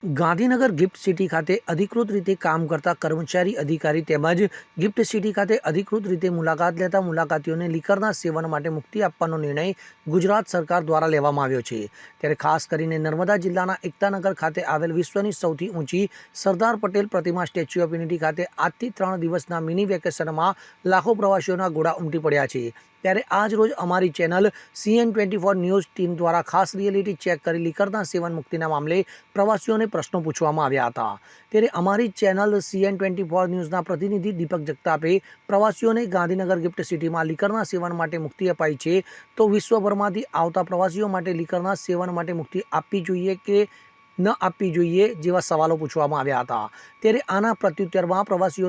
Gandhinagar gift city ખાતે અધિકૃત રીતે કામ કરતા કર્મચારી અધિકારી તેમજ ગિફ્ટ સિટી ખાતે અધિકૃત રીતે મુલાકાત લેતા મુલાકાતીઓને લીકરના સેવન માટે મુક્તિ આપવાનો નિર્ણય ગુજરાત સરકાર દ્વારા લેવામાં આવ્યો છે। ત્યારે ખાસ કરીને નર્મદા જિલ્લાના એકતાનગર ખાતે આવેલ વિશ્વની સૌથી ઊંચી સરદાર પટેલ પ્રતિમા સ્ટેચ્યુ ઓફ યુનિટી ખાતે આજથી 3 દિવસના મિની વેકેશનમાં લાખો પ્રવાસીઓના ઘોડા ઉમટી પડ્યા છે। ત્યારે આજ રોજ અમારી ચેનલ CN24 ન્યૂઝ ટીમ દ્વારા ખાસ રિયાલિટી ચેક કરી લીકરના સેવન મુક્તિના મામલે પ્રવાસીઓને પ્રશ્નો પૂછવામાં આવ્યા હતા। ત્યારે અમારી ચેનલ CN24 ન્યૂઝના પ્રતિનિધિ દીપક જગતાપે પ્રવાસીઓને ગાંધીનગર ગિફ્ટ સિટીમાં લીકરના સેવન માટે મુક્તિ અપાઈ છે, તો વિશ્વભરમાંથી આવતા પ્રવાસીઓ માટે લીકરના સેવન માટે મુક્તિ આપવી જોઈએ કે ન આપવી જોઈએ જેવા સવાલો પૂછવામાં આવ્યા હતા। ત્યારે આના પ્રત્યુત્તરમાં પ્રવાસીઓ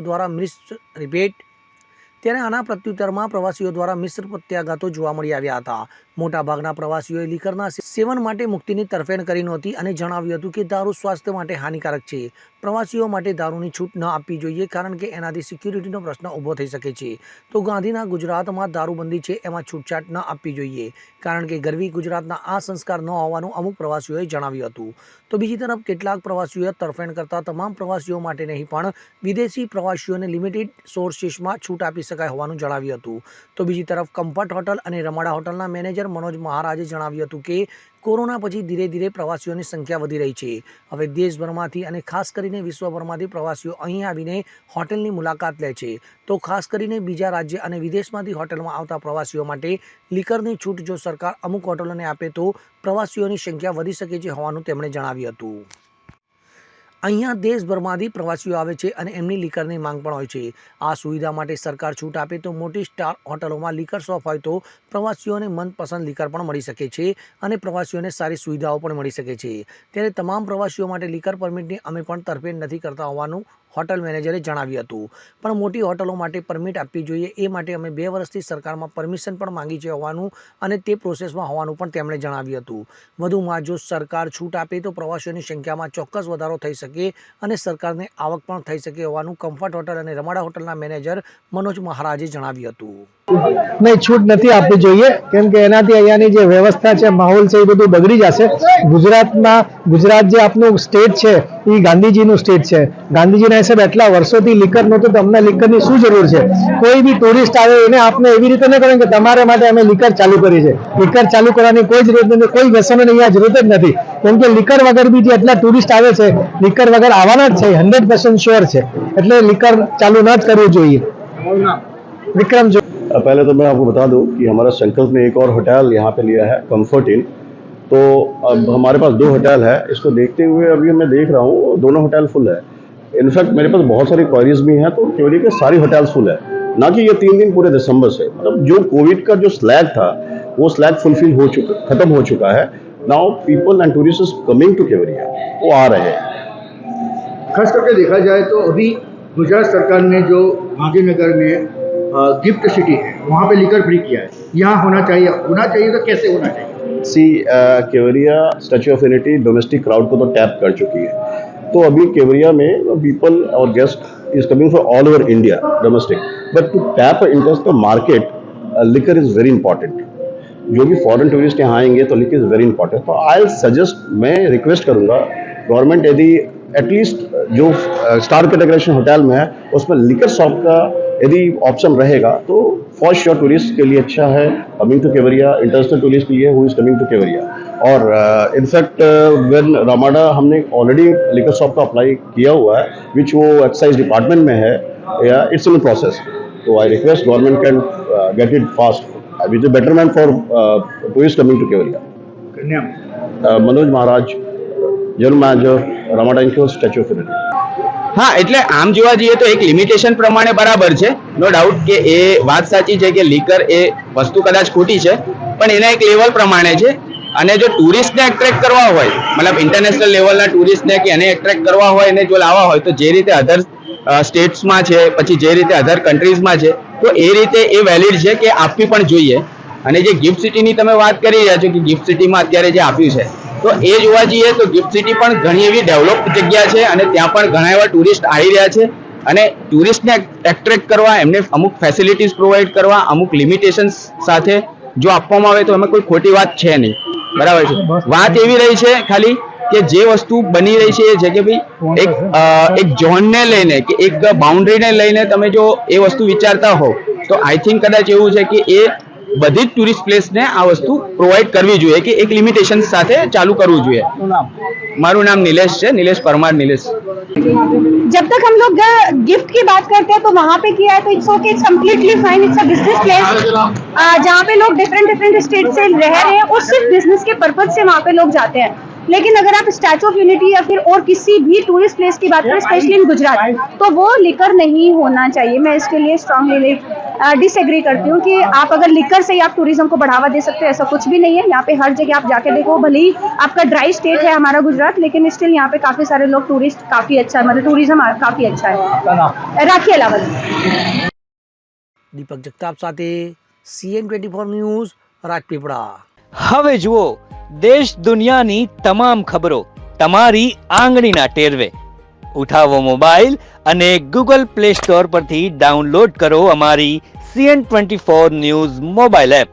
દ્વારા મિશ્ર પ્રત્યાઘાતો જોવા મળી આવ્યા હતા। મોટાભાગના પ્રવાસીઓએ લીકરના સેવન માટે મુક્તિની તરફેણ કરી નહોતી અને જણાવ્યું હતું કે દારૂ સ્વાસ્થ્ય માટે હાનિકારક છે। પ્રવાસીઓ માટે દારૂની છૂટ ન આપવી જોઈએ કારણ કે એનાથી સિક્યુરિટીનો પ્રશ્ન ઊભો થઈ શકે છે। તો ગાંધીના ગુજરાતમાં દારૂબંધી છે, એમાં છૂટછાટ ન આપવી જોઈએ કારણ કે ગરવી ગુજરાતના આ સંસ્કાર ન હોવાનું અમુક પ્રવાસીઓએ જણાવ્યું હતું। તો બીજી તરફ કેટલાક પ્રવાસીઓએ તરફેણ કરતા તમામ પ્રવાસીઓ માટે નહીં પણ વિદેશી પ્રવાસીઓને લિમિટેડ સોર્સિસમાં છૂટ આપી શકાય હોવાનું જણાવ્યું હતું। તો બીજી તરફ કમ્ફર્ટ હોટલ અને રમાડા હોટલના મેનેજર મનોજ મહારાજે જણાવ્યું હતું કે કોરોના પછી ધીરે ધીરે પ્રવાસીઓની સંખ્યા વધી રહી છે। હવે દેશભરમાંથી અને ખાસ કરીને વિશ્વભરમાંથી પ્રવાસીઓ અહીં આવીને હોટલની મુલાકાત લે છે। તો ખાસ કરીને બીજા રાજ્ય અને વિદેશમાંથી હોટલમાં આવતા પ્રવાસીઓ માટે લીકરની છૂટ જો સરકાર અમુક હોટલોને આપે તો પ્રવાસીઓની સંખ્યા વધી શકે છે હોવાનું તેમણે જણાવ્યું હતું। અહીંયા દેશભરમાંથી પ્રવાસીઓ આવે છે અને એમની લીકરની માંગ પણ હોય છે। આ સુવિધા માટે સરકાર છૂટ આપે તો મોટી સ્ટાર હોટલોમાં લીકર શોપ હોય તો પ્રવાસીઓને મનપસંદ લીકર પણ મળી શકે છે અને પ્રવાસીઓને સારી સુવિધાઓ પણ મળી શકે છે। ત્યારે તમામ પ્રવાસીઓ માટે લીકર પરમિટની અમે પણ તરફેણ નથી કરતા હોવાનું હોટલ મેનેજરે જણાવ્યું હતું, પણ મોટી હોટલો માટે પરમિટ આપવી જોઈએ એ માટે અમે 2 વર્ષથી સરકારમાં પરમિશન પણ માંગી છે હોવાનું અને તે પ્રોસેસમાં હોવાનું પણ તેમણે જણાવ્યું હતું। વધુમાં જો સરકાર છૂટ આપે તો પ્રવાસીઓની સંખ્યામાં ચોક્કસ વધારો થઈ શકે અને સરકારને આવક પણ થઈ શકે હોવાનું કમ્ફર્ટ હોટલ અને રમાડા હોટલના મેનેજર મનોજ મહારાજે જણાવ્યું હતું। नहीं, छूट नहीं आपवी જોઈએ કેમ કે એનાથી અહીંયાની જે વ્યવસ્થા છે, માહોલ છે, એ બધું બગડી જશે। ગુજરાત જે આપનું સ્ટેટ છે એ ગાંધીજીનું સ્ટેટ છે। ગાંધીજીના હિસાબે એટલા વર્ષોથી લીકર નહોતું તો અમને લીકરની શું જરૂર છે? કોઈ બી ટુરિસ્ટ આવે એને આપને એવી રીતે ન કરે કે તમારા માટે અમે લીકર ચાલુ કરી છે। લીકર ચાલુ કરવાની કોઈ જરૂરત નથી, કોઈ વ્યસનોની અહીંયા જરૂરત જ નથી કેમ કે લીકર વગર બી જે એટલા ટુરિસ્ટ આવે છે લીકર વગર આવવાના જ છે, 100% શ્યોર છે। એટલે લીકર ચાલુ ન જ કરવું જોઈએ। विक्रम जो पहले तो मैं आपको बता दूं कि हमारा संकल्प ने एक और होटल यहाँ पे लिया है, कंफर्ट इन। तो अब हमारे पास 2 होटल है, इसको देखते हुए अभी मैं देख रहा हूँ दोनों होटल फुल है। इनफैक्ट मेरे पास बहुत सारी क्वारीज भी हैं, तो केवल के सारी होटल्स फुल है। ना कि ये 3 दिन पूरे दिसंबर से, मतलब जो कोविड का जो स्लैग था वो स्लैग फुलफिल हो चुका, खत्म हो चुका है। Now people and tourist coming to Kevadia, वो आ रहे हैं। खास करके देखा जाए तो अभी गुजरात सरकार ने जो गांधीनगर में गिफ्ट सिटी है वहाँ पे लीकर फ्री किया है, यहाँ होना चाहिए तो कैसे होना चाहिए? Kevadia statue of unity domestic crowd को तो टैप कर चुकी है, तो अभी केवड़िया में पीपल और guest is coming from all over India domestic, but to tap interest the market liquor is very important. जो भी फॉरेन टूरिस्ट यहाँ आएंगे तो लिकर इज वेरी इंपॉर्टेंट। तो आई सजेस्ट, मैं रिक्वेस्ट करूँगा गवर्नमेंट यदि एटलीस्ट जो स्टार कैटेगराइजेशन होटल में है उसमें लिकर शॉप का यदि ऑप्शन रहेगा तो फॉर श्योर टूरिस्ट के लिए अच्छा है coming to Kevadia, international tourist के लिए who is coming to Kevadia. और इनफैक्ट व्हेन रमाडा हमने ऑलरेडी लिकर शॉप का अप्लाई किया हुआ है विच वो एक्साइज डिपार्टमेंट में है, या इट्स इन प्रोसेस। तो I request government can get it fast which is betterment for tourist coming to Kevadia. Manoj Maharaj, general manager Ramada Encore statue of unity. हाँ, એટલે આમ જોવા જઈએ તો એક લિમિટેશન પ્રમાણે બરાબર છે, નો ડાઉટ કે એ વાત સાચી છે કે લીકર એ વસ્તુ કદાચ ખોટી છે, પણ એના એક લેવલ પ્રમાણે છે। અને જો ટુરિસ્ટને એટ્રેક્ટ કરવા હોય, મતલબ ઇન્ટરનેશનલ લેવલના ટુરિસ્ટને કે એને એટ્રેક્ટ કરવા હોય અને જો લાવવા હોય તો જે રીતે અધર સ્ટેટ્સમાં છે, પછી જે રીતે અધર કન્ટ્રીઝમાં છે, તો એ રીતે એ વેલિડ છે કે આપવી પણ જોઈએ। અને જે ગિફ્ટ સિટીની તમે વાત કરી રહ્યા છો કે ગિફ્ટ સિટીમાં અત્યારે જે આપ્યું છે, તો એ જોવા જઈએ તો ગિફ્ટ સિટી પણ ઘણી એવી ડેવલપ જગ્યા છે અને ત્યાં પણ ઘણા એવા ટુરિસ્ટ આવી રહ્યા છે અને ટુરિસ્ટને એટ્રેક્ટ કરવા, એમને અમુક ફેસિલિટીઝ પ્રોવાઈડ કરવા, અમુક લિમિટેશન્સ સાથે જો આપવામાં આવે તો એમાં કોઈ ખોટી વાત છે નહીં, બરાબર છે। વાત એવી રહી છે ખાલી કે જે વસ્તુ બની રહી છે એ છે કે ભાઈ એક ઝોનને લઈને કે એક બાઉન્ડ્રીને લઈને તમે જો એ વસ્તુ વિચારતા હો તો આઈ થિંક કદાચ એવું છે કે એ બધી જ ટુરિસ્ટ પ્લેસને આ વસ્તુ પ્રોવાઈડ કરવી જોઈએ કે એક લિમિટેશન સાથે ચાલુ કરવું જોઈએ. મારું નામ નિલેશ છે, નિલેશ પરમાર નિલેશ. जब तक हम लोग गिफ्ट की बात करते हैं तो वहाँ पे किया है तो it's okay, it's completely fine, it's a business place जहाँ पे लोग डिफरेंट स्टेट से रह रहे हैं और सिर्फ बिजनेस के पर्पज से वहाँ पे लोग जाते हैं. लेकिन अगर आप स्टैचू ऑफ यूनिटी या फिर और किसी भी टूरिस्ट प्लेस की बात करें स्पेशली इन गुजरात तो वो लिकर नहीं होना चाहिए. मैं इसके लिए स्ट्रांगली डिसएग्री करती हूँ कि आप अगर लिकर से ही आप टूरिज्म को बढ़ावा दे सकते हो, ऐसा कुछ भी नहीं है. यहाँ पे हर जगह आप जाके देखो, भले ही आपका ड्राई स्टेट है हमारा गुजरात, लेकिन स्टिल यहाँ पे काफी सारे लोग टूरिस्ट काफी अच्छा है, मतलब टूरिज्म काफी अच्छा है. राखी अलावल. દીપક જગતાપ સાથે CN24 ન્યૂઝ રાજપીપળા. હવે જુઓ દેશ દુનિયાની તમામ ખબરો તમારી આંગળીના ટેરવે. ઉઠાવો મોબાઈલ અને ગૂગલ પ્લે સ્ટોર પરથી ડાઉનલોડ કરો અમારી CN24 ન્યૂઝ મોબાઈલ એપ.